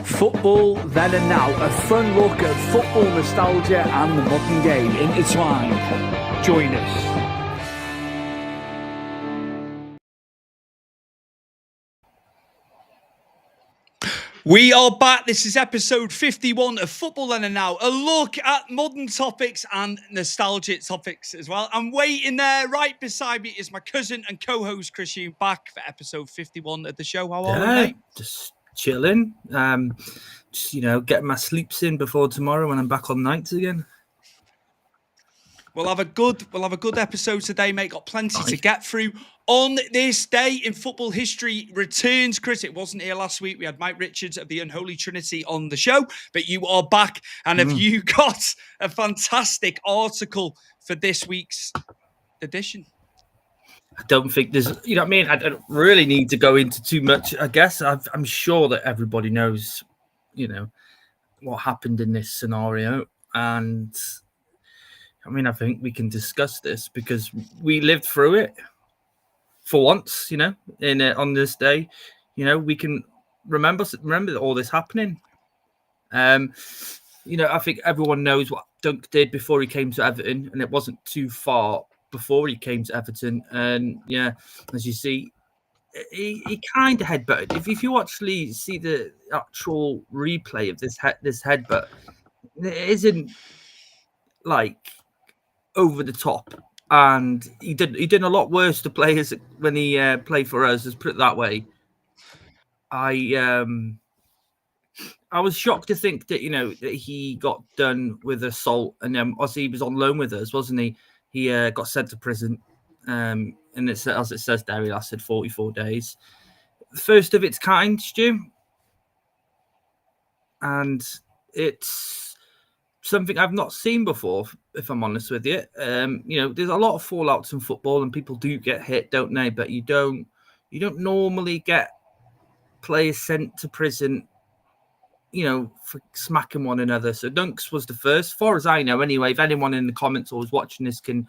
Football then and now, a fun look at football nostalgia and the modern game intertwined. Join us. We are back. This is episode 51 of Football Then and Now. A look at modern topics and nostalgic topics as well. I'm waiting there right beside me is my cousin and co-host Chris Hume, back for episode 51 of the show. How are we, mate? Just chilling. Just, getting my sleeps in before tomorrow when I'm back on nights again. We'll have a good episode today, mate. Got plenty to get through. On this day in football history returns, Chris. It wasn't here last week. We had Mike Richards of the Unholy Trinity on the show, but you are back. And have you got a fantastic article for this week's edition? I don't think there's, I don't really need to go into too much. I guess I'm sure that everybody knows, what happened in this scenario. And I think we can discuss this because we lived through it for once, on this day. We can remember all this happening. I think everyone knows what Dunk did before he came to Everton, and it wasn't too far before he came to Everton. And as you see, he kind of headbutted. If you actually see the actual replay of this headbutt, it isn't like over the top. And he did a lot worse to players when he played for us. Let's put it that way. I was shocked to think that that he got done with assault, and then obviously he was on loan with us, wasn't he? He got sent to prison, and it's, as it says there, he lasted 44 days. First of its kind, Stu, and it's something I've not seen before, if I'm honest with you. There's a lot of fallouts in football, and people do get hit, don't they? But you don't normally get players sent to prison, for smacking one another. So Dunks was the first, as far as I know. Anyway, if anyone in the comments or was watching this can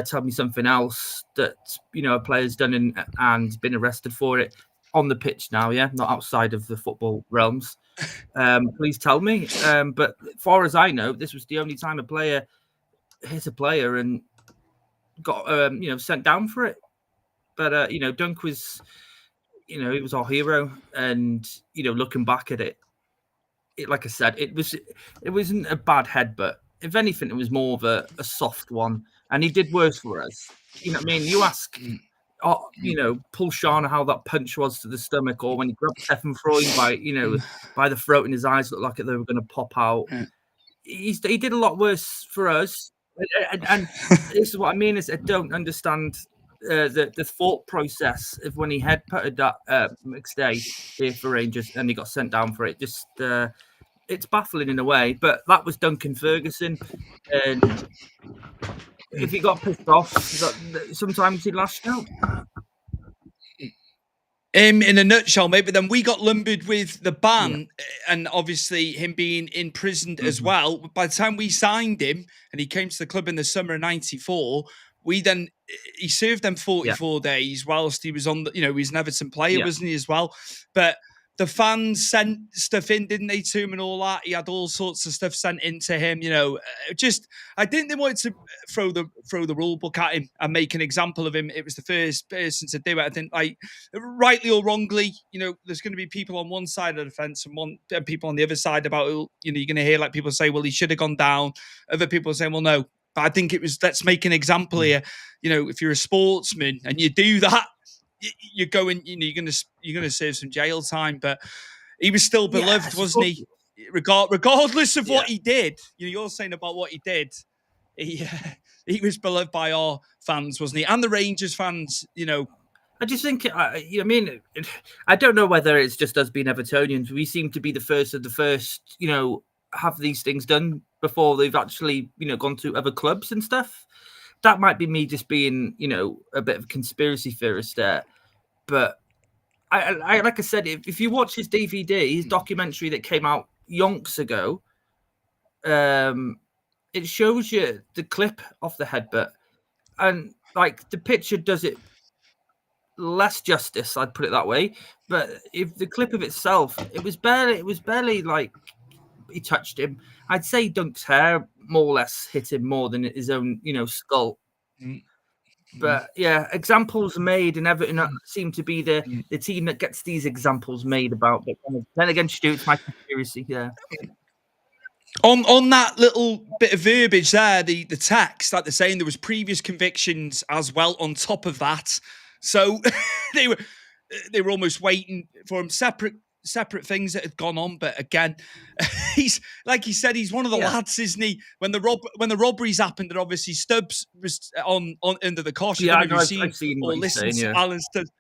tell me something else that a player's done and been arrested for it on the pitch now, not outside of the football realms. Please tell me. But as far as I know, this was the only time a player hit a player and got sent down for it. But Dunk was, he was our hero, and looking back at it, like I said, it wasn't a bad headbutt. If anything, it was more of a soft one, and he did worse for us. You ask. Paul Shana, how that punch was to the stomach, or when he grabbed Stefan Freud by the throat, and his eyes looked like they were going to pop out. He did a lot worse for us, and this is what I mean is I don't understand the thought process of when he headbutted that next day here for Rangers, and he got sent down for it. Just it's baffling in a way, but that was Duncan Ferguson, and if he got pissed off, sometimes he'd lash out. In a nutshell, mate. But then we got lumbered with the ban, and obviously him being imprisoned as well. By the time we signed him, and he came to the club in the summer of '94, he served them 44 days whilst he was on the, he was an Everton player, wasn't he, as well? But the fans sent stuff in, didn't they, to him and all that? He had all sorts of stuff sent in to him, I think they wanted to throw the rule book at him and make an example of him. It was the first person to do it. I think, rightly or wrongly, there's going to be people on one side of the fence and people on the other side about, you're going to hear people say, well, he should have gone down. Other people saying, well, no. But I think it was, let's make an example here. If you're a sportsman and you do that, you're going, you're going to serve some jail time. But he was still beloved, wasn't he? Regardless of what he did. You're saying about what he did. He was beloved by our fans, wasn't he? And the Rangers fans, I just think, I don't know whether it's just us being Evertonians. We seem to be the first, have these things done before they've actually, gone to other clubs and stuff. That might be me just being, a bit of a conspiracy theorist there. But I like I said, if you watch his DVD, his documentary that came out yonks ago, it shows you the clip of the headbutt. And like the picture does it less justice, I'd put it that way. But if the clip of itself, it was barely like he touched him. I'd say Dunk's hair more or less hit him more than his own, skull. But yeah, examples made, and Everton seem to be the team that gets these examples made about. But then again, Stu, it's my conspiracy. Yeah. On that little bit of verbiage there, the text, like they're saying, there was previous convictions as well on top of that. So they were almost waiting for him, separate things that had gone on. But again, he's like he said, he's one of the lads, isn't he? When the robberies happened, and obviously Stubbs was on under the caution. Yeah, I've seen or listened to Alan Stubbs.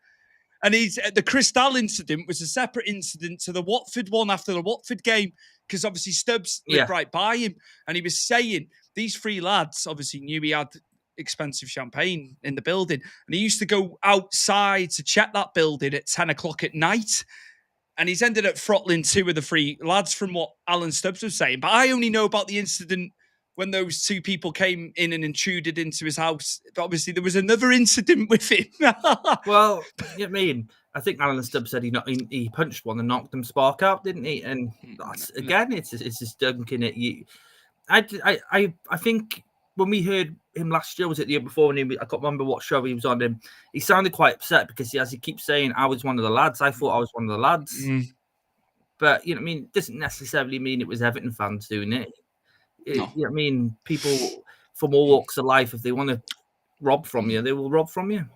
And the Cristal incident was a separate incident to the Watford one after the Watford game, because obviously Stubbs lived right by him, and he was saying these three lads obviously knew he had expensive champagne in the building, and he used to go outside to check that building at 10 o'clock at night, and he's ended up throttling two of the three lads from what Alan Stubbs was saying. But I only know about the incident when those two people came in and intruded into his house. But obviously there was another incident with him. Well, I think Alan Stubbs said he punched one and knocked them spark out, didn't he? And that's, again, it's just dunking at you. I think when we heard him last year, was it the year before? I can't remember what show he was on. Him, he sounded quite upset because as he keeps saying, "I was one of the lads." I thought I was one of the lads, but it doesn't necessarily mean it was Everton fans doing it. People from all walks of life, if they want to rob from you, they will rob from you.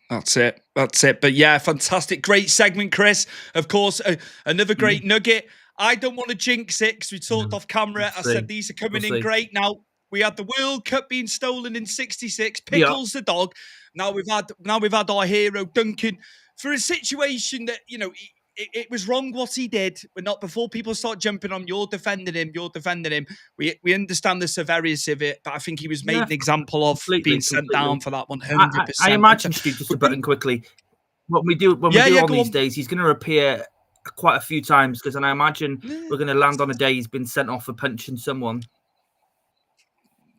That's it. But yeah, fantastic. Great segment, Chris. Of course, another great nugget. I don't want to jinx it because we talked off camera. I said these are coming in great now. We had the World Cup being stolen in '66. Pickles the dog. Now we've had our hero Duncan for a situation that it was wrong what he did. But not before people start jumping on. You're defending him. We understand the severity of it, but I think he was made an example of being sent down for that 100%. I imagine, Steve, just a button quickly. When we do on these days, he's going to appear quite a few times because, I imagine we're going to land on a day he's been sent off for punching someone.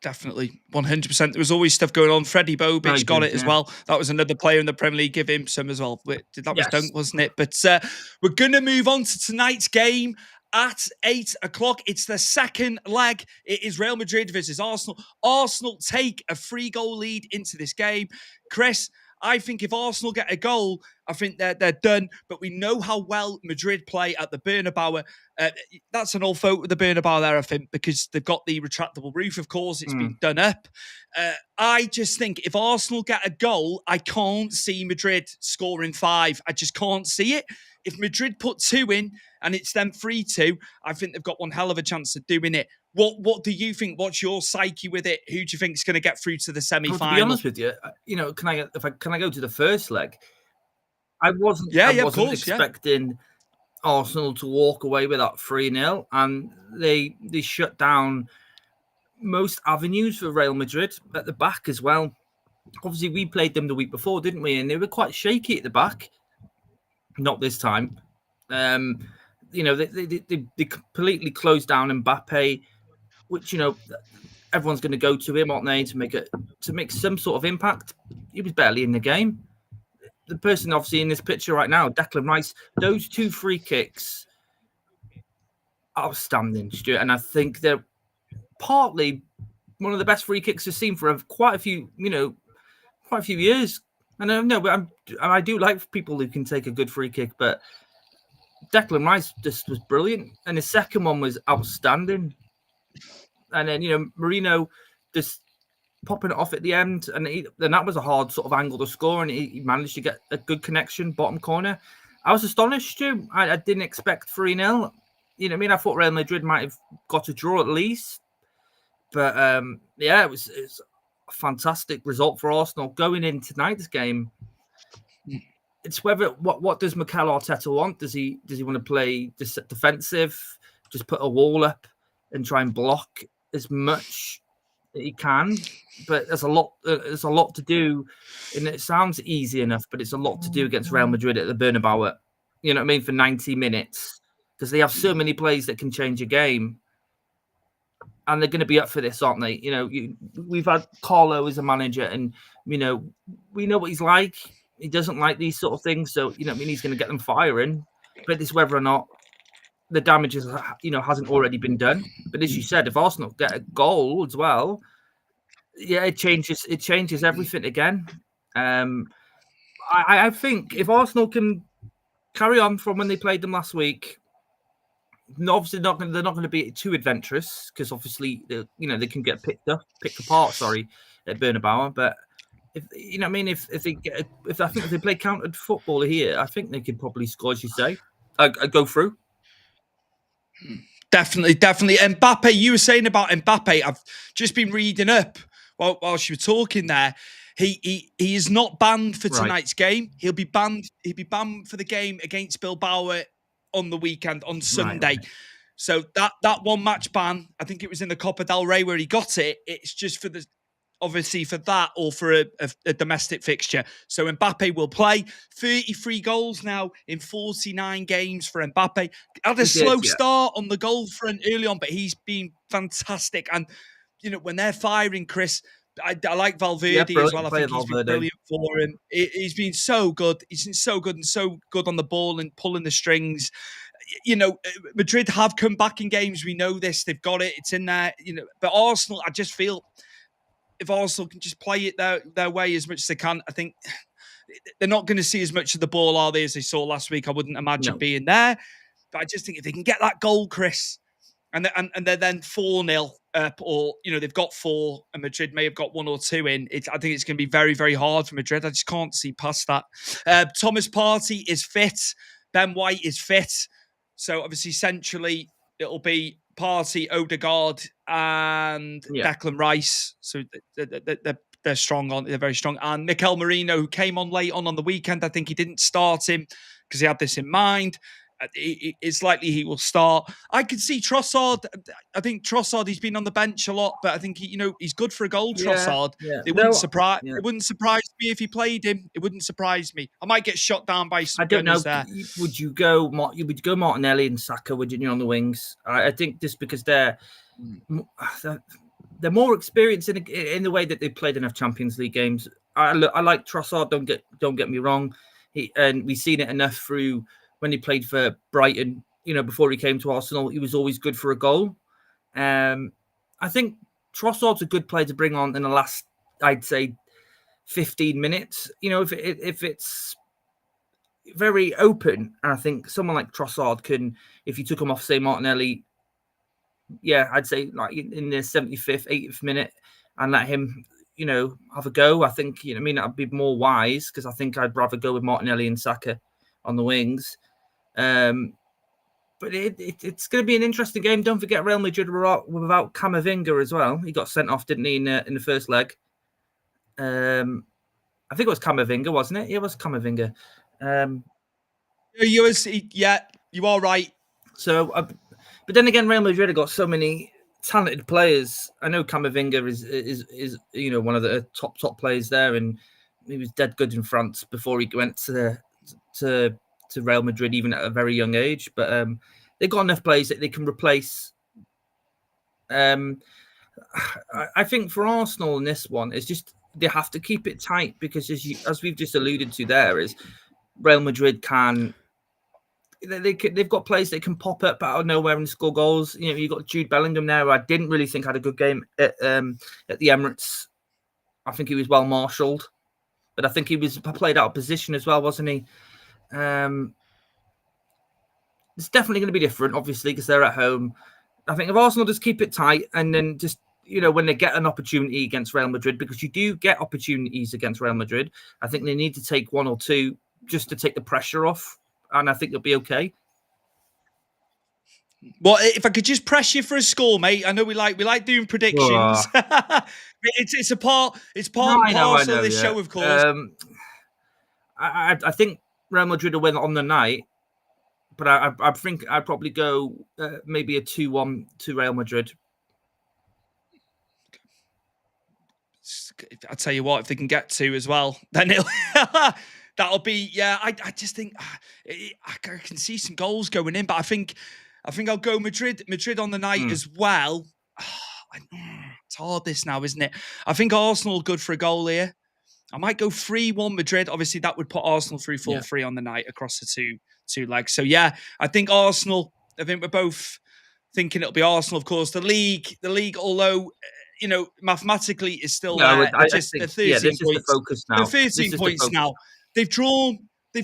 Definitely, 100%. There was always stuff going on. Freddie Bobic got it as well. That was another player in the Premier League. Give him some as well. That was Dunk, wasn't it? But we're going to move on to tonight's game at 8 o'clock. It's the second leg. It is Real Madrid versus Arsenal. Arsenal take a 3-goal lead into this game. Chris, I think if Arsenal get a goal, I think they're done. But we know how well Madrid play at the Bernabeu. That's an old folk with the Bernabeu there, I think, because they've got the retractable roof, of course. It's been done up. I just think if Arsenal get a goal, I can't see Madrid scoring 5. I just can't see it. If Madrid put 2 in and it's them 3-2, I think they've got one hell of a chance of doing it. What do you think? What's your psyche with it? Who do you think is going to get through to the semi-final? Well, to be honest with you, can I go to the first leg? I wasn't expecting Arsenal to walk away with that 3-0, and they shut down most avenues for Real Madrid at the back as well. Obviously, we played them the week before, didn't we? And they were quite shaky at the back. Not this time. They completely closed down Mbappe, which everyone's going to go to him, aren't they, to make some sort of impact. He was barely in the game. The person obviously in this picture right now, Declan Rice, those 2 free kicks, outstanding, Stuart. And I think they're partly one of the best free kicks we've seen for quite a few years. And I do like people who can take a good free kick, but Declan Rice just was brilliant, and his second one was outstanding. And then Marino just popping it off at the end, and then that was a hard sort of angle to score, and he managed to get a good connection, bottom corner. I was astonished too. I didn't expect 3-0. I thought Real Madrid might have got a draw at least, but it was a fantastic result for Arsenal going in tonight's game. It's whether what does Mikel Arteta want? Does he want to play defensive, just put a wall up and try and block as much as he can? But there's a lot to do, and it sounds easy enough, but it's a lot to do against Real Madrid at the Bernabeu. You know what I mean? For 90 minutes, because they have so many plays that can change a game. and they're going to be up for this, aren't they? We've had Carlo as a manager, and we know what he's like. He doesn't like these sort of things, so he's going to get them firing. But it's whether or not the damage hasn't already been done. But as you said, if Arsenal get a goal as well, yeah, it changes everything again. I think if Arsenal can carry on from when they played them last week, obviously they're not going to be too adventurous, because obviously they can get picked apart. Sorry, at Bernabeu. But if they play countered football here, I think they could probably score, as you say, go through. Definitely. Mbappe, you were saying about Mbappe. I've just been reading up while you were talking there. He is not banned for tonight's game. He'll be banned for the game against Bilbao on the weekend, on Sunday. Right. So that one match ban, I think it was in the Copa del Rey where he got it. It's just for obviously for that, or for a domestic fixture. So Mbappe will play. 33 goals now in 49 games for Mbappe. Had a slow start on the goal front early on, but he's been fantastic. And, when they're firing, Chris, I like Valverde as well. I think he's been brilliant for him. He's been so good. He's been so good and so good on the ball and pulling the strings. Madrid have come back in games. We know this. They've got it. It's in there. But Arsenal, I just feel if Arsenal can just play it their way as much as they can, I think they're not going to see as much of the ball, are they, as they saw last week. I wouldn't imagine being there. But I just think if they can get that goal, Chris, and they're then 4-0 up, or they've got 4 and Madrid may have got 1 or 2 in, I think it's going to be very, very hard for Madrid. I just can't see past that. Thomas Partey is fit. Ben White is fit. So obviously centrally it'll be Partey, Odegaard and Declan Rice. So they're strong they're very strong. And Mikel Merino, who came on late on the weekend, I think he didn't start him because he had this in mind. It's likely he will start. I could see Trossard. I think Trossard, he's been on the bench a lot, but I think he's good for a goal. Trossard. It wouldn't surprise me if he played him. It wouldn't surprise me. I might get shot down by some. I don't know. There. Would you go Martinelli and Saka? Would you on the wings? I think just because they're more experienced in the way that they played enough Champions League games. I like Trossard. Don't get me wrong. And we've seen it enough through. When he played for Brighton, before he came to Arsenal, he was always good for a goal. I think Trossard's a good player to bring on in the last, I'd say, 15 minutes. If it's very open, and I think someone like Trossard can, if you took him off, say, Martinelli, I'd say like in the 75th, 80th minute, and let him, have a go. I think, that'd be more wise, because I think I'd rather go with Martinelli and Saka on the wings. But it's going to be an interesting game. Don't forget Real Madrid were without Camavinga as well. He got sent off, didn't he, in the first leg? I think it was Camavinga, wasn't it? Yeah, it was Camavinga. You are right. So, but then again, Real Madrid have got so many talented players. I know Camavinga is one of the top players there, and he was dead good in France before he went to Real Madrid, even at a very young age. But they've got enough players that they can replace. I think for Arsenal in this one, it's just they have to keep it tight, because as we've just alluded to, there is Real Madrid they've got players that can pop up out of nowhere and score goals. You've got Jude Bellingham there, who I didn't really think had a good game at the Emirates. I think he was well marshalled, but I think he was played out of position as well, wasn't he? It's definitely going to be different, obviously, because they're at home. I think if Arsenal just keep it tight, and then just, when they get an opportunity against Real Madrid, because you do get opportunities against Real Madrid, I think they need to take 1 or 2 just to take the pressure off, and I think they'll be okay. Well, if I could just press you for a score, mate. I know we like doing predictions. It's part and parcel of this show, of course. I think Real Madrid will win on the night, but I think I'd probably go maybe a 2-1 to Real Madrid. I tell you what, if they can get 2 as well, then that'll be. I just think I can see some goals going in, but I think I'll go Madrid on the night as well. It's hard this now, isn't it? I think Arsenal good for a goal here. I might go 3-1 Madrid. Obviously, that would put Arsenal through 4-3 on the night across the two legs. So yeah, I think Arsenal. I think we're both thinking it'll be Arsenal. Of course, the league, although mathematically is still there. I They're think, 13 this points. is the focus now. They're 13 points now. They've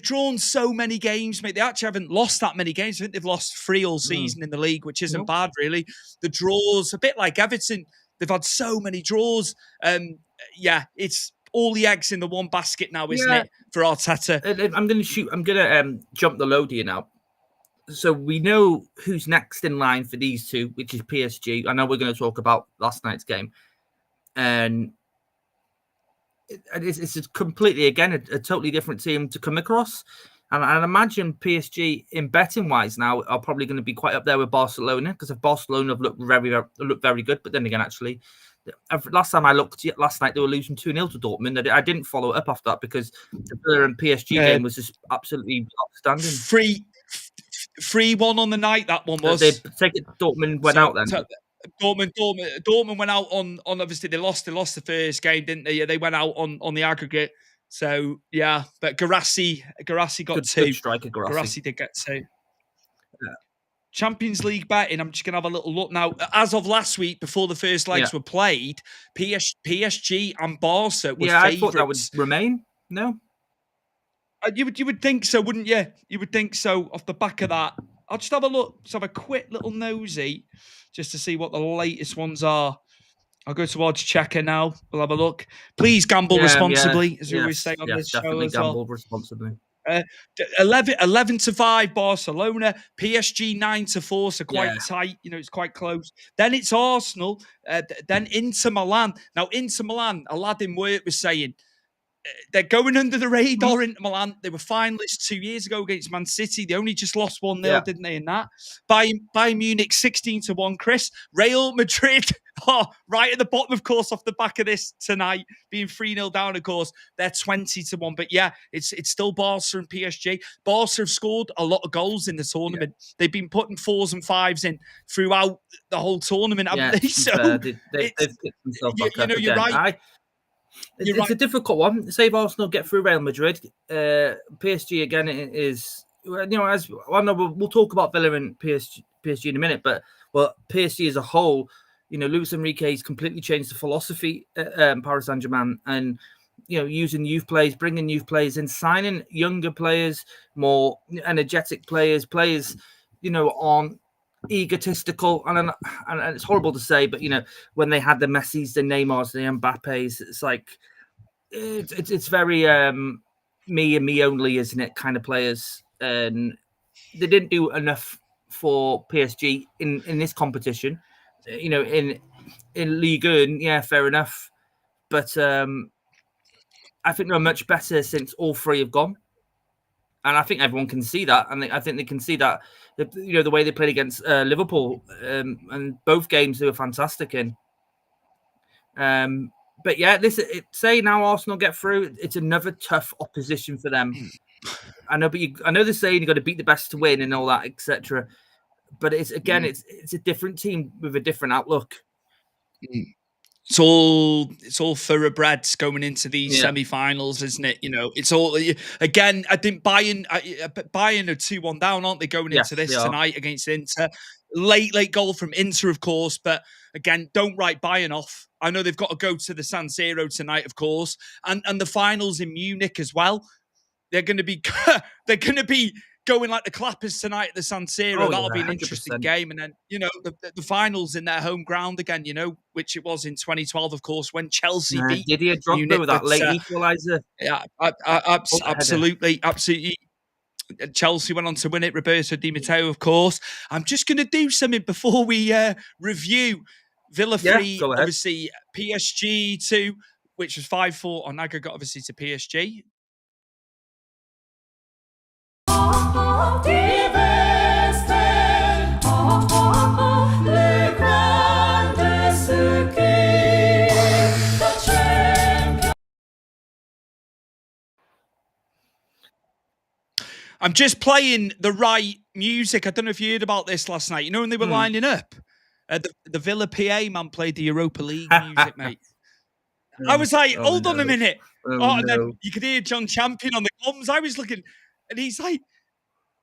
drawn so many games, mate. They actually haven't lost that many games. I think they've lost 3 all season in the league, which isn't bad, really. The draws, a bit like Everton, they've had so many draws. It's all the eggs in the one basket now, isn't it, for Arteta? I'm going to jump the load here now. So we know who's next in line for these two, which is PSG. I know we're going to talk about last night's game. And it's completely, again, a totally different team to come across. And I imagine PSG, in betting-wise now, are probably going to be quite up there with Barcelona, because if Barcelona have looked very good, but then again, actually, last time I looked, last night, they were losing 2-0 to Dortmund. I didn't follow it up after that because the Villa and PSG game was just absolutely outstanding. 3-1 on the night, that one was. They take it, Dortmund went out then. Dortmund went out on obviously they lost the first game, didn't they? Yeah, they went out on the aggregate. So yeah, but Garassi got two. Good striker, Garassi did get two. Yeah. Champions League betting. I'm just gonna have a little look now. As of last week, before the first legs were played, PSG and Barca were favourites. I thought that would remain. No, you would think so, wouldn't you? You would think so. Off the back of that, I'll just have a look. Just have a quick little nosy, just to see what the latest ones are. I'll go to Odds Checker now. We'll have a look. Please gamble responsibly, as we always say on this show as well. Gamble responsibly. 11-5 Barcelona, PSG 9-4, so quite tight. It's quite close. Then it's Arsenal, then Inter Milan. Now, Inter Milan, a lad in work was saying, they're going under the radar. Inter Milan, they were finalists 2 years ago against Man City. They only just lost 1-0, didn't they, in that? Bayern Munich 16-1, Chris. Real Madrid, right at the bottom, of course, off the back of this tonight, being 3-0 down, of course. They're 20-1. But yeah, it's still Barca and PSG. Barca have scored a lot of goals in the tournament. Yeah. They've been putting 4s and 5s in throughout the whole tournament, haven't they? So they've picked themselves back up you're again. right. It's a difficult one. Say if Arsenal get through Real Madrid, PSG again is, as I know we'll talk about Villa and PSG in a minute, but PSG as a whole, Luis Enrique's completely changed the philosophy at Paris Saint-Germain, and using youth players, bringing youth players in, signing younger players, more energetic players on egotistical, and it's horrible to say, but when they had the Messis, the Neymars, the Mbappes, it's like it's very me and me only, isn't it, kind of players, and they didn't do enough for PSG in this competition, in Ligue 1, fair enough, but I think they're much better since all three have gone. And I think everyone can see that. And I think they can see that, the way they played against Liverpool, and both games they were fantastic in. But yeah, say now Arsenal get through, it's another tough opposition for them. I know, but I know they're saying you got to beat the best to win and all that, etc. But it's a different team with a different outlook. It's all thoroughbreds going into these semi-finals, isn't it? It's all, again, I think Bayern are 2-1 down, aren't they, going into this tonight against Inter? Late goal from Inter, of course, but again, don't write Bayern off. I know they've got to go to the San Siro tonight, of course, and the finals in Munich as well. They're going to be going like the clappers tonight at the San Siro. That'll be an interesting game. And then, the finals in their home ground again, which it was in 2012, of course, when Chelsea beat Didier Drogba Munich with that late equaliser. Yeah, absolutely. Chelsea went on to win it. Roberto Di Matteo, of course. I'm just going to do something before we review Villa 3, obviously PSG 2, which was 5-4 on aggregate, obviously, to PSG. I'm just playing the right music. I don't know if you heard about this last night. When they were lining up, The Villa PA man played the Europa League music, mate. I was like, hold on a minute. And then you could hear John Champion on the comms. I was looking, and he's like,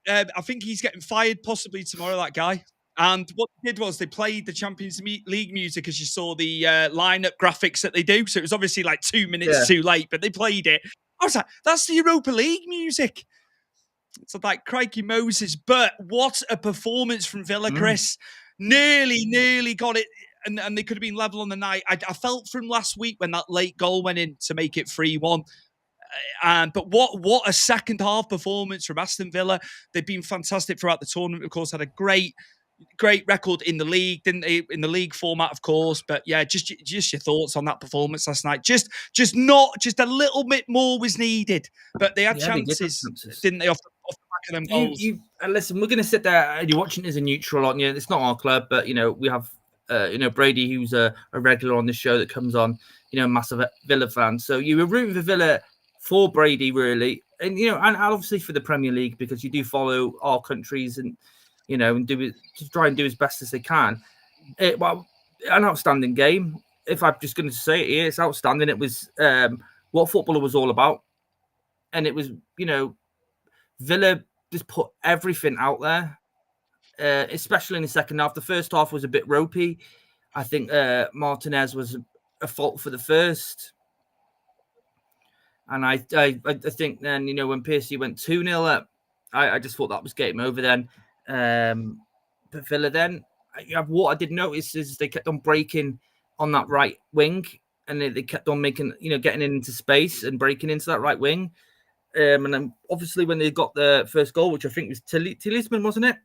I think he's getting fired possibly tomorrow, that guy. And what they did was they played the Champions League music as you saw the lineup graphics that they do. So it was obviously like 2 minutes too late, but they played it. I was like, that's the Europa League music. It's like crikey Moses. But what a performance from Villa, Chris. Nearly got it. And they could have been level on the night. I felt from last week when that late goal went in to make it 3-1. But what a second half performance from Aston Villa. They've been fantastic throughout the tournament. Of course, had a great record in the league, didn't they? In the league format, of course. But yeah, just your thoughts on that performance last night. Just a little bit more was needed. But they had chances, didn't they? Off the back of them goals. And listen, we're going to sit there and you're watching as a neutral, aren't you? It's not our club, but we have Brady, who's a regular on this show that comes on. Massive Villa fan. So you were rooting for Villa for Brady, really, and and obviously for the Premier League because you do follow our countries and and do it to try and do as best as they can. Well, an outstanding game. If I'm just going to say it here, it's outstanding. It was what football was all about, and it was Villa just put everything out there, especially in the second half. The first half was a bit ropey. I think Martinez was a fault for the first. And I think then, when PSG went 2-0 up, I just thought that was game over then. But Villa then, what I did notice is they kept on breaking on that right wing. And they kept on making, getting into space and breaking into that right wing. And then obviously when they got the first goal, which I think was Tielemans, wasn't it?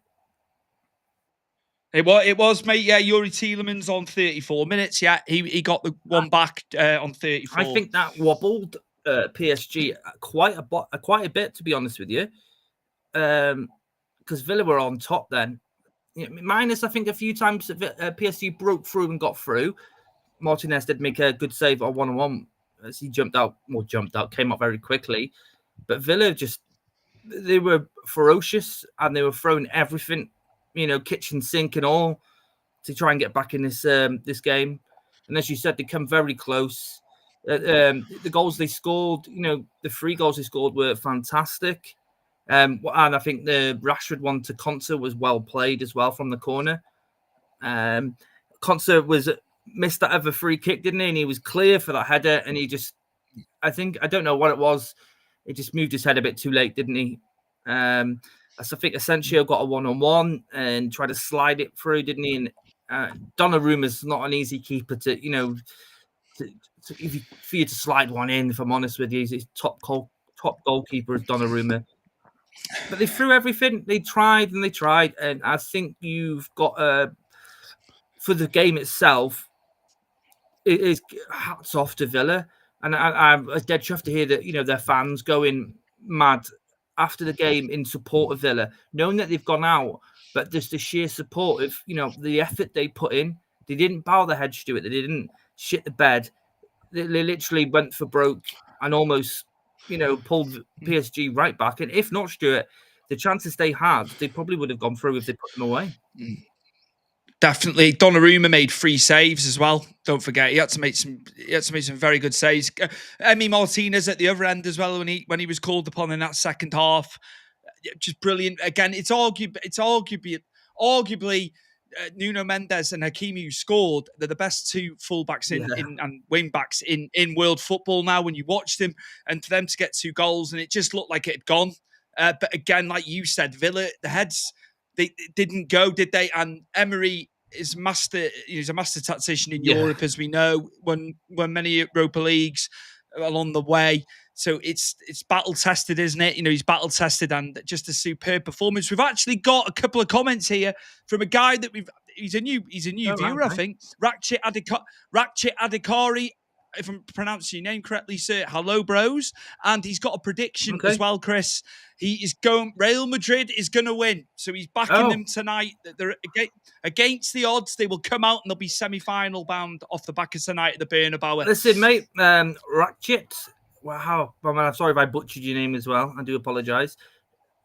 It was, mate. Yeah, Yuri Tielemans on 34 minutes. Yeah, he got the one back on 34. I think that wobbled PSG quite a bit, to be honest with you, because Villa were on top then. Minus, I think, a few times PSG broke through and got through. Martinez did make a good save on 1-on-1 as he came up very quickly. But Villa they were ferocious and they were throwing everything, kitchen sink and all, to try and get back in this game. And as you said, they come very close. The goals they scored, the 3 goals they scored were fantastic. And I think the Rashford one to Konsa was well played as well from the corner. Konsa missed that other free kick, didn't he? And he was clear for that header. And he I don't know what it was. He just moved his head a bit too late, didn't he? I think Asensio got a 1-on-1 and tried to slide it through, didn't he? And Donnarumma's not an easy keeper to, for you to slide one in, if I'm honest with you. He's top goalkeeper is Donnarumma. But they threw everything. They tried. And I think you've got, for the game itself, it is hats off to Villa. And I was dead chuffed to hear that, their fans going mad after the game in support of Villa, knowing that they've gone out, but just the sheer support of, the effort they put in. They didn't bow their heads to it. They didn't shit the bed. They literally went for broke and almost, pulled PSG right back. And if not, Stuart, the chances they had, they probably would have gone through if they put them away. Definitely. Donnarumma made 3 saves as well. Don't forget, he had to make some very good saves. Emi Martinez at the other end as well when he was called upon in that second half. Just brilliant. Again, it's arguably Nuno Mendes and Hakimi who scored. They're the best 2 fullbacks and wing backs in world football now when you watch them, and for them to get 2 goals and it just looked like it had gone. But again, like you said, Villa, the heads, they didn't go, did they? And Emery is he's a master tactician in Europe, as we know, won many Europa Leagues along the way. So it's battle tested, isn't it? He's battle tested and just a superb performance. We've actually got a couple of comments here from a guy that he's a new viewer, I think. Ratchet Adhikari, if I'm pronouncing your name correctly, sir. Hello, bros. And he's got a prediction as well, Chris. Real Madrid is going to win. So he's backing them tonight. They're against the odds. They will come out and they'll be semi-final bound off the back of tonight at the Bernabeu. Listen, mate, Ratchet. Wow. I'm sorry if I butchered your name as well. I do apologise.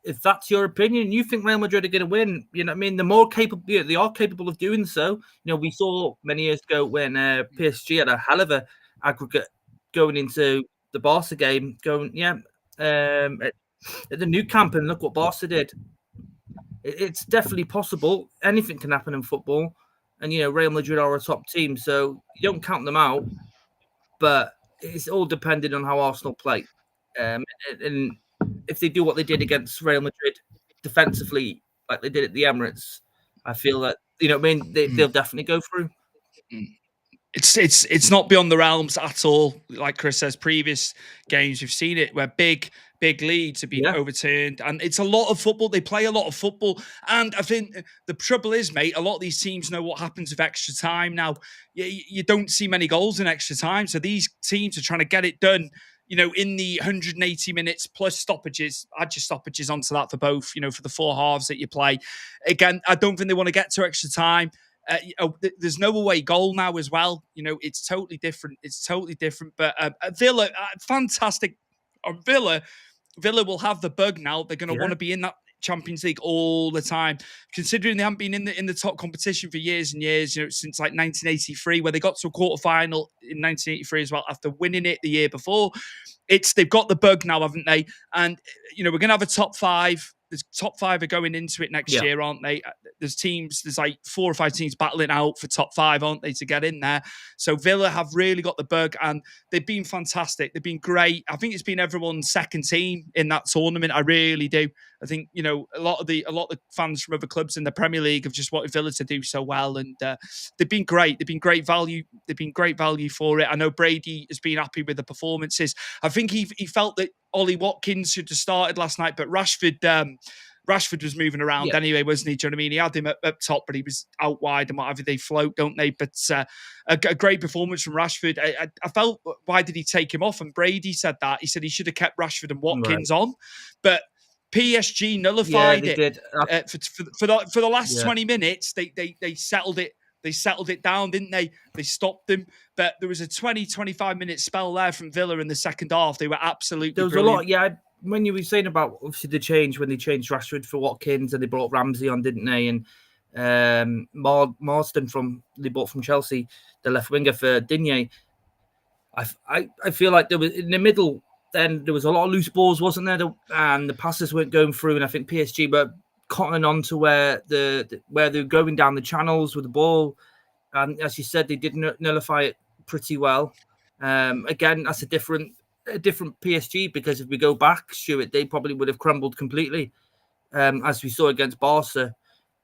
if that's your opinion, you think Real Madrid are going to win, you know what I mean? The more capable, they are capable of doing so. You know, we saw many years ago when PSG had a hell of a aggregate going into the Barca game, at the new camp, and look what Barca did. It's definitely possible. Anything can happen in football, and you know, Real Madrid are a top team, so you don't count them out. But it's all dependent on how Arsenal play, and if they do what they did against Real Madrid defensively, like they did at the Emirates, I feel that, you know what I mean, they'll definitely go through. It's not beyond the realms at all. Like Chris says, previous games we've seen it where big leads have been overturned, and it's a lot of football. They play a lot of football, and I think the trouble is, mate, a lot of these teams know what happens with extra time. Now, you don't see many goals in extra time, so these teams are trying to get it done, you know, in the 180 minutes plus stoppages. Add your stoppages onto that for both, you know, for the four halves that you play. Again, I don't think they want to get to extra time. There's no away goal now as well. You know, it's totally different. But Villa, fantastic. Villa will have the bug now. They're going to want to be in that Champions League all the time, considering they haven't been in the top competition for years and years. You know, since like 1983, where they got to a quarterfinal in 1983 as well after winning it the year before. They've got the bug now, haven't they? And you know, we're going to have a top five. The top five are going into it next year, aren't they? There's like 4 or 5 teams battling out for top 5, aren't they, to get in there? So Villa have really got the bug, and they've been fantastic. They've been great. I think it's been everyone's second team in that tournament. I really do. I think, you know, a lot of the fans from other clubs in the Premier League have just wanted Villa to do so well, and they've been great. They've been great value. They've been great value for it. I know Brady has been happy with the performances. I think he felt that Ollie Watkins should have started last night, but Rashford was moving around anyway, wasn't he? Do you know what I mean? He had him up top, but he was out wide and whatever. They float, don't they? But a great performance from Rashford. I felt, why did he take him off? And Brady said that. He said he should have kept Rashford and Watkins on. But PSG nullified it. Did. For the last 20 minutes, they settled it. They settled it down, didn't they? They stopped them. But there was a 20-25 minute spell there from Villa in the second half. They were absolutely There was brilliant. a lot, when you were saying about, obviously, the change when they changed Rashford for Watkins and they brought Ramsey on, didn't they? And Marston they bought from Chelsea, the left winger, for Digne. I feel like there was, in the middle, then there was a lot of loose balls, wasn't there? And the passes weren't going through, and I think PSG were cottoning on to where they're going down the channels with the ball. And as you said, they did nullify it pretty well. Again, that's a different PSG, because if we go back, Stuart, they probably would have crumbled completely, as we saw against Barca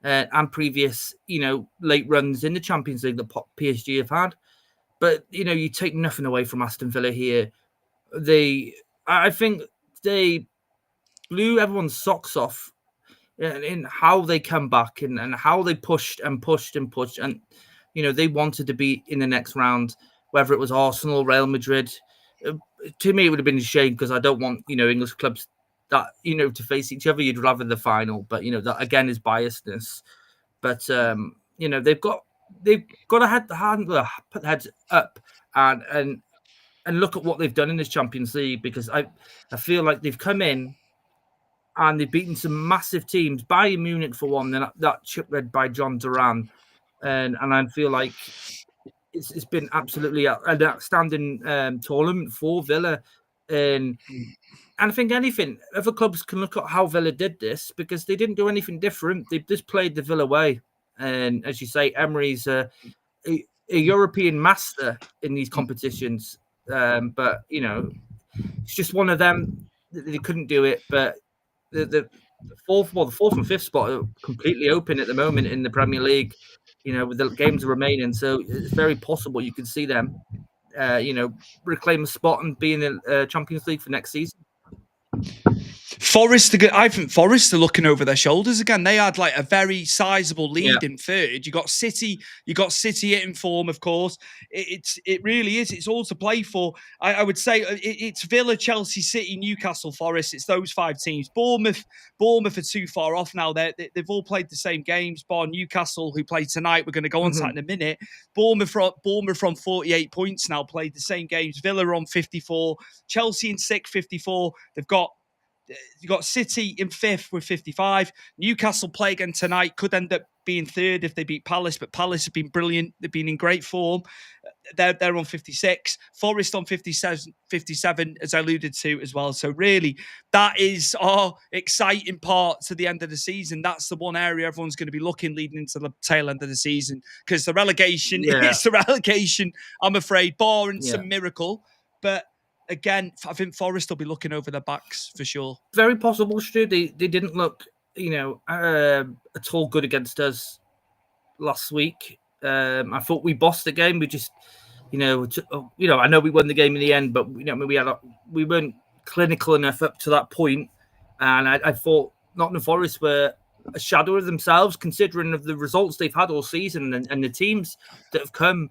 and previous, you know, late runs in the Champions League that PSG have had. But, you know, you take nothing away from Aston Villa here. I think they blew everyone's socks off in how they come back and how they pushed and pushed and pushed. And, you know, they wanted to be in the next round, whether it was Arsenal, Real Madrid. To me, it would have been a shame, because I don't want, you know, English clubs that, you know, to face each other. You'd rather the final, but, you know, that again is biasness. But you know, they've got to put their heads up and look at what they've done in this Champions League, because I feel like they've come in and they've beaten some massive teams. Bayern Munich for one, then that chip led by John Duran, and I feel like it's been absolutely an outstanding tournament for Villa, and I think other clubs can look at how Villa did this, because they didn't do anything different. They just played the Villa way, and as you say, Emery's a European master in these competitions, but you know, it's just one of them. They couldn't do it, but the fourth and fifth spot are completely open at the moment in the Premier League, you know, with the games remaining. So it's very possible you could see them, you know, reclaim a spot and be in the Champions League for next season. I think Forest are looking over their shoulders again. They had like a very sizable lead in third. You got City hitting form, of course. It really is. It's all to play for. I would say it's Villa, Chelsea, City, Newcastle, Forest. It's those 5 teams. Bournemouth are too far off now. They've all played the same games. Bar Newcastle, who play tonight. We're going to go on to that in a minute. Bournemouth from 48 points now, played the same games. Villa on 54. Chelsea in 6th, 54. They've got You got City in 5th with 55. Newcastle play again tonight. Could end up being 3rd if they beat Palace, but Palace have been brilliant. They've been in great form. They're on 56. Forest on 57, as I alluded to as well. So really, that is our exciting part to the end of the season. That's the one area everyone's going to be looking leading into the tail end of the season, because the relegation is the relegation, I'm afraid, barring some miracle. But again, I think Forest will be looking over their backs for sure. Very possible, Stu. They didn't look, at all good against us last week. I thought we bossed the game. We just, I know we won the game in the end, but we weren't clinical enough up to that point. And I thought Nottingham Forest were a shadow of themselves, considering of the results they've had all season and the teams that have come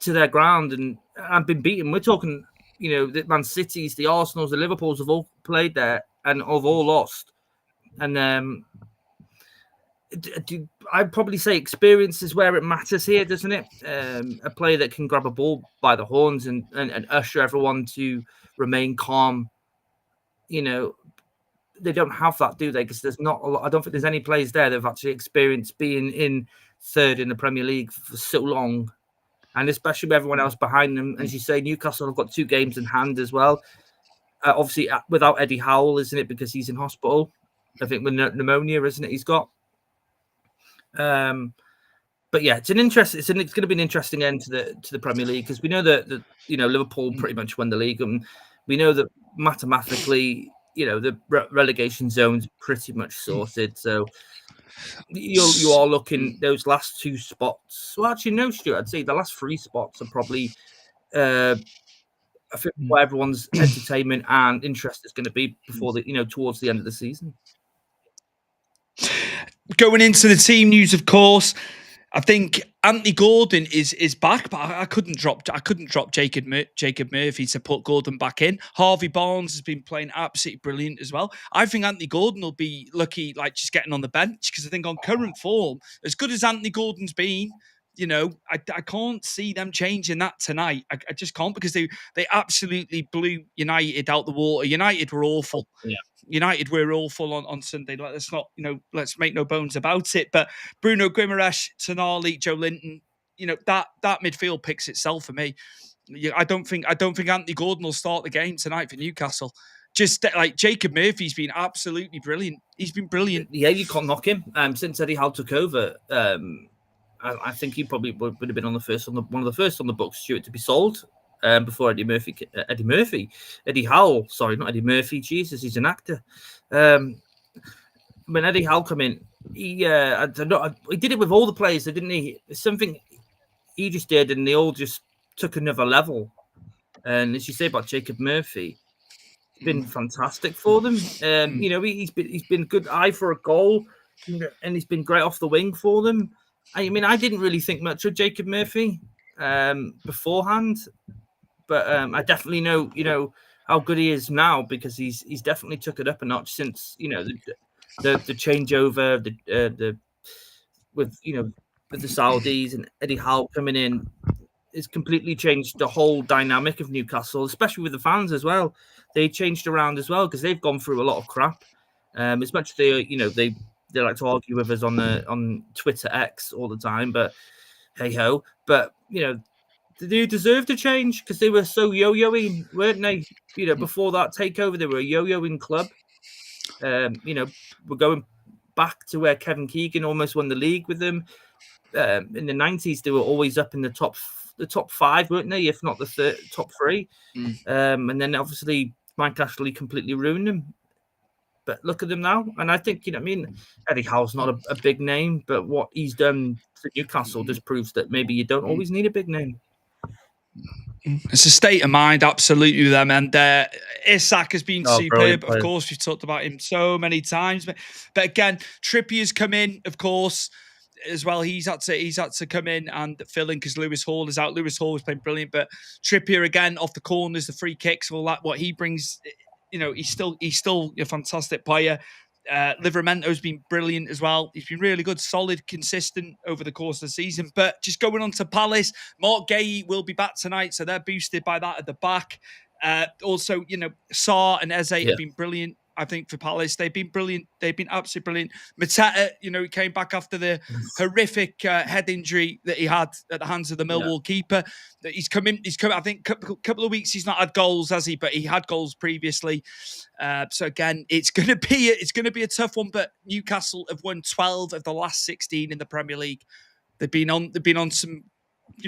to their ground and have been beaten. We're talking, the Man Cities, the Arsenals, the Liverpools have all played there and have all lost. And I'd probably say experience is where it matters here, doesn't it? A player that can grab a ball by the horns and usher everyone to remain calm. They don't have that, do they? Because there's not a lot. I don't think there's any players there that have actually experienced being in 3rd in the Premier League for so long. And especially with everyone else behind them. As you say, Newcastle have got 2 games in hand as well. Obviously, without Eddie Howe, isn't it? Because he's in hospital. I think with pneumonia, isn't it? He's got. But yeah, it's going to be an interesting end to the Premier League, because we know that Liverpool pretty much won the league, and we know that mathematically, the relegation zone's pretty much sorted. So you are looking those last 2 spots. Well, actually, no, Stuart. I'd say the last 3 spots are probably I think where everyone's entertainment and interest is going to be before towards the end of the season. Going into the team news, of course, I think Anthony Gordon is back, but I couldn't drop Jacob Murphy to put Gordon back in. Harvey Barnes has been playing absolutely brilliant as well. I think Anthony Gordon will be lucky, just getting on the bench, because I think on current form, as good as Anthony Gordon's been, I can't see them changing that tonight. I just can't, because they absolutely blew United out the water. United were awful. Yeah. United were awful on Sunday. Let's make no bones about it. But Bruno Guimaraes, Tonali, Joe Linton, that midfield picks itself for me. I don't think Anthony Gordon will start the game tonight for Newcastle. Just like Jacob Murphy's been absolutely brilliant. He's been brilliant. Yeah, you can't knock him. Since Eddie Howe took over, I think he probably would have been one of the first on the books, Stuart, to be sold. Before Eddie Howe, sorry, not Eddie Murphy. Jesus, he's an actor. When Eddie Howe come in, he did it with all the players, didn't he? It's something he just did, and they all just took another level. And as you say about Jacob Murphy, it's been fantastic for them. He's been good eye for a goal, and he's been great off the wing for them. I didn't really think much of Jacob Murphy beforehand. But I definitely know, how good he is now, because he's definitely took it up a notch since the changeover, with the Saudis and Eddie Howe coming in. It's completely changed the whole dynamic of Newcastle, especially with the fans as well. They changed around as well, because they've gone through a lot of crap. As much as they like to argue with us on Twitter X all the time, but hey ho. But they deserve to change, because they were so yo-yoing, weren't they? Before that takeover, they were a yo-yoing club. We're going back to where Kevin Keegan almost won the league with them. In the 90s, they were always up in the top 5, weren't they? If not the top 3. And then obviously Mike Ashley completely ruined them. But look at them now. And I think, Eddie Howe's not a big name, but what he's done to Newcastle just proves that maybe you don't always need a big name. It's a state of mind, absolutely, with them. And Isak has been superb. Of course, we've talked about him so many times. But again, Trippier's come in, of course, as well. He's had to come in and fill in, because Lewis Hall is out. Lewis Hall has been brilliant, but Trippier again off the corners, the free kicks, all that. What he brings, he's still a fantastic player. Livramento's been brilliant as well. He's been really good, solid, consistent over the course of the season. But just going on to Palace, Mark Gay will be back tonight, so they're boosted by that at the back. Also, Sarr and Eze have been brilliant. I think, for Palace. They've been brilliant. They've been absolutely brilliant. Mateta, he came back after the horrific head injury that he had at the hands of the Millwall keeper. He's come in. I think, couple of weeks he's not had goals, has he? But he had goals previously. So again, it's going to be a tough one. But Newcastle have won 12 of the last 16 in the Premier League. They've been on some,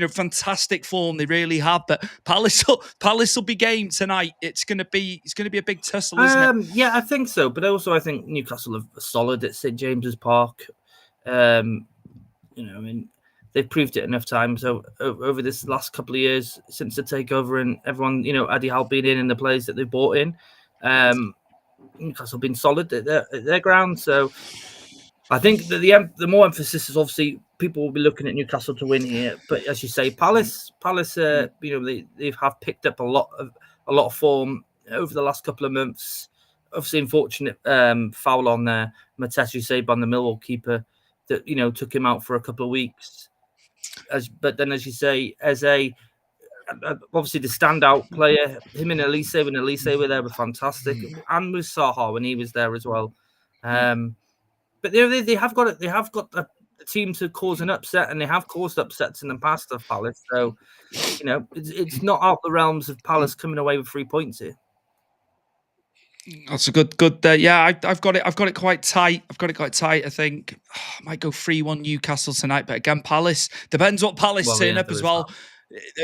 fantastic form. They really have. But Palace will be game tonight. It's going to be a big tussle, isn't it? Yeah, I think so. But also, I think Newcastle are solid at St James's Park. They've proved it enough times over this last couple of years since the takeover, and everyone, Eddie Howe being in the players that they've bought in. Newcastle have been solid at their ground. So I think that the more emphasis is obviously people will be looking at Newcastle to win here. But as you say, Palace, they have picked up a lot of form over the last couple of months. Obviously, unfortunate foul on there, Mateta Sebe on the Millwall keeper that took him out for a couple of weeks. But then, as you say, as obviously the standout player, him and Elise were there, were fantastic, and with Saha when he was there as well. But they have got a team to cause an upset, and they have caused upsets in the past of Palace. So it's not out the realms of Palace coming away with 3 points here. That's a good. Yeah, I've got it quite tight. I think I might go 3-1 Newcastle tonight. But again, Palace depends what Palace turn up as well.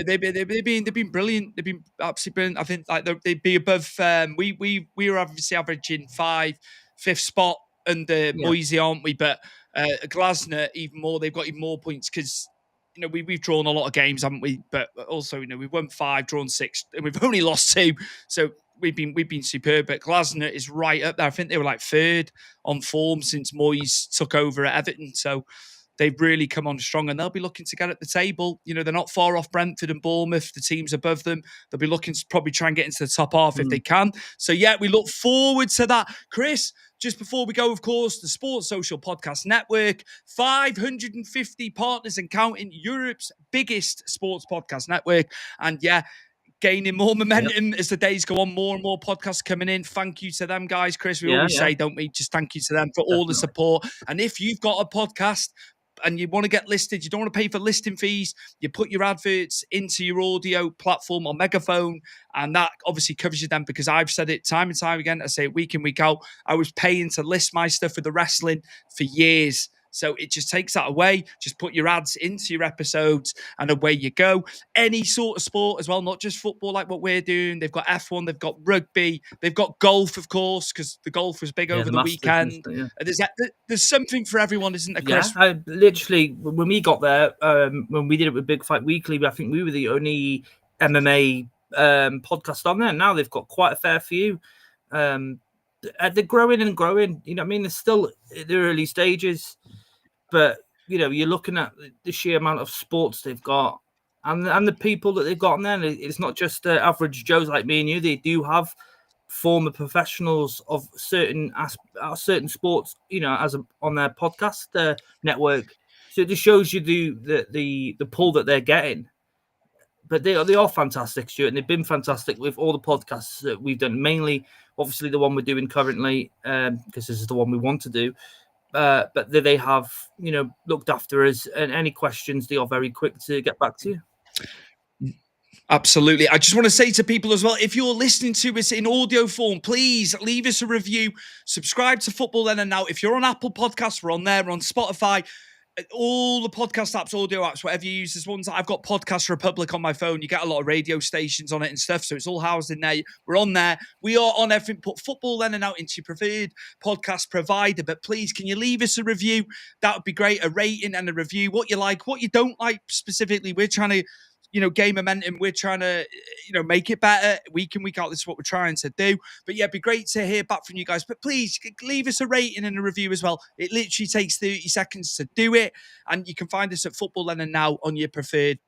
They've been brilliant. They've been absolutely brilliant. I think they'd be above. We were obviously averaging 5th spot under Moisey, aren't we? But Glasner even more. They've got even more points because we've drawn a lot of games, haven't we? But also we've won 5, drawn 6, and we've only lost 2. So we've been superb. But Glasner is right up there. I think they were like 3rd on form since Moyes took over at Everton. So they've really come on strong, and they'll be looking to get at the table. They're not far off Brentford and Bournemouth, the teams above them. They'll be looking to probably try and get into the top half if they can. So yeah, we look forward to that. Chris, just before we go, of course, the Sports Social Podcast Network, 550 partners and counting, Europe's biggest sports podcast network. And yeah, gaining more momentum as the days go on, more and more podcasts coming in. Thank you to them guys, Chris. We always say, don't we? Just thank you to them for all the support. And if you've got a podcast and you want to get listed, you don't want to pay for listing fees, you put your adverts into your audio platform or megaphone, and that obviously covers you then, because I've said it time and time again, I say it week in, week out, I was paying to list my stuff with the wrestling for years. So it just takes that away. Just put your ads into your episodes and away you go. Any sort of sport as well, not just football like what we're doing. They've got F1, they've got rugby, they've got golf, of course, because the golf was big over the weekend. There's something for everyone, isn't there, Chris? Yeah, literally, when we got there, when we did it with Big Fight Weekly, I think we were the only MMA podcast on there. Now they've got quite a fair few. They're growing and growing. They're still at the early stages. But, you're looking at the sheer amount of sports they've got and the people that they've got in there. It's not just average Joes like me and you. They do have former professionals of certain sports, on their podcast network. So it just shows you the pull that they're getting. But they are fantastic, Stuart, and they've been fantastic with all the podcasts that we've done. Mainly, obviously, the one we're doing currently, because this is the one we want to do. But they have, looked after us, and any questions, they are very quick to get back to you. Absolutely. I just want to say to people as well, if you're listening to us in audio form, please leave us a review. Subscribe to Football Then and Now. If you're on Apple Podcasts, we're on there. We're on Spotify. All the podcast apps, audio apps, whatever you use. There's ones that I've got Podcast Republic on my phone. You get a lot of radio stations on it and stuff, so it's all housed in there. We're on there. We are on everything. Put Football Then and Out into your preferred podcast provider. But please, can you leave us a review? That would be great. A rating and a review. What you like, what you don't like specifically. We're trying to gain momentum. We're trying to, make it better week in, week out. This is what we're trying to do. But yeah, it'd be great to hear back from you guys. But please leave us a rating and a review as well. It literally takes 30 seconds to do it. And you can find us at Football Then and Now on your preferred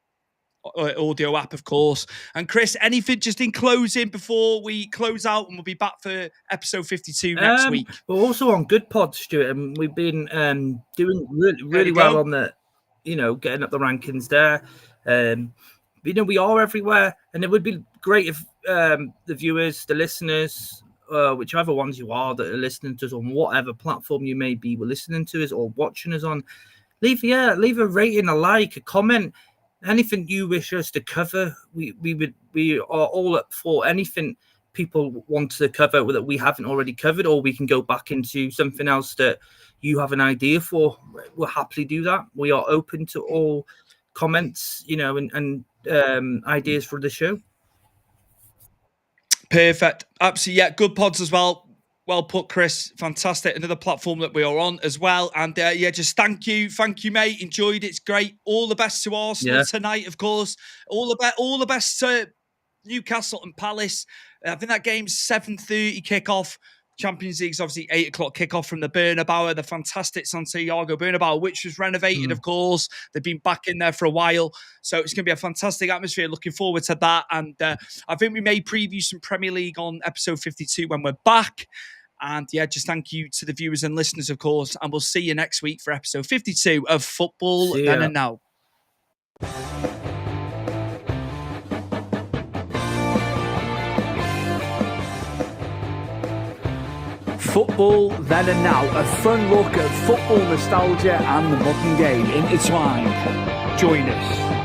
audio app, of course. And Chris, anything just in closing before we close out, and we'll be back for episode 52 next week. We're also on Good Pod, Stuart, and we've been doing really well on the, getting up the rankings there. We are everywhere, and it would be great if the viewers, the listeners, whichever ones you are that are listening to us on whatever platform you may be listening to us or watching us on, leave a rating, a like, a comment, anything you wish us to cover. We are all up for anything people want to cover that we haven't already covered, or we can go back into something else that you have an idea for. We'll happily do that. We are open to all comments, and ideas for the show. Perfect. Absolutely. Yeah, good pods as well. Well put, Chris. Fantastic. Another platform that we are on as well. And just thank you, mate. Enjoyed it. It's great. All the best to Arsenal tonight, of course. All the best to Newcastle and Palace. I think that game's 7:30 kickoff. Champions League's obviously 8 o'clock kickoff from the Bernabeu, the fantastic Santiago Bernabeu, which was renovated, of course. They've been back in there for a while. So it's going to be a fantastic atmosphere. Looking forward to that. And I think we may preview some Premier League on episode 52 when we're back. And just thank you to the viewers and listeners, of course. And we'll see you next week for episode 52 of Football Then and Now. Football Then and Now, a fun look at football nostalgia and the modern game intertwined. Join us.